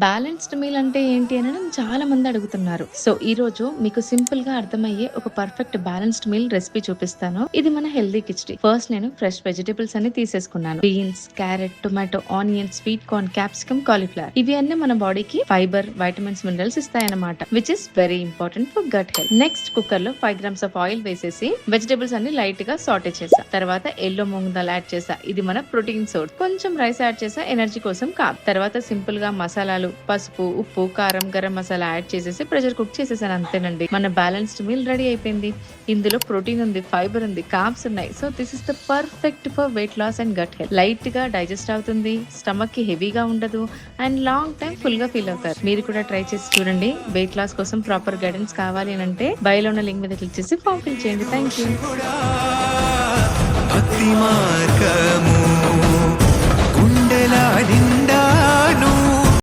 Balanced meal అంటే ఏంటి అని చాలా మంది అడుగుతున్నారు. సో ఈ రోజు మీకు సింపుల్ గా అర్థమయ్యే ఒక పర్ఫెక్ట్ బ్యాలెన్స్డ్ మీల్ రెసిపీ చూపిస్తాను. ఇది మన హెల్దీ కిచడీ. ఫస్ట్ నేను ఫ్రెష్ వెజిటబుల్స్ అన్ని తీసేసుకున్నాను. Beans, carrot, tomato, onion, sweet corn, capsicum, cauliflower. ఇవి అన్ని మన బాడీకి ఫైబర్, వైటమిన్స్, మినరల్స్ ఇస్తాయన్నమాట. Which is very important for gut health. Next cooker లో 5 grams ఆఫ్ ఆయిల్ వేసేసి వెజిటబుల్స్ అన్ని లైట్ గా సాటే చేసా. తర్వాత ఎల్లో మూంగ్ దాల్ యాడ్ చేసా. ఇది మన ప్రోటీన్ సోర్స్. కొంచెం రైస్ యాడ్ చేసా ఎనర్జీ కోసం కాదు. తర్వాత సింపుల్ గా మసాలాలు, పసుపు, ఉప్పు, కారం, గరం మసాలా యాడ్ చేసేసి ప్రెషర్ కుక్ చేసేసాను. అంతేనండి, మన బ్యాలెన్స్డ్ మీల్ రెడీ అయిపోయింది. ఇందులో ప్రోటీన్ ఉంది, ఫైబర్ ఉంది, కార్బ్స్ ఉన్నాయి. So this is the perfect for weight loss and gut health. Light గా డైజెస్ట్ అవుతుంది, స్టమక్ కి హెవీగా ఉండదు అండ్ లాంగ్ టైం ఫుల్ గా ఫీల్ అవుతారు. మీరు కూడా ట్రై చేసి చూడండి. వెయిట్ లాస్ కోసం ప్రాపర్ గైడెన్స్ కావాలి అని అంటే బయోలో ఉన్న లింక్ మీద క్లిక్ చేసి ఫామ్ ఫిల్ చేయండి. Thank you. భక్తి మార్గము గుండెలాడింది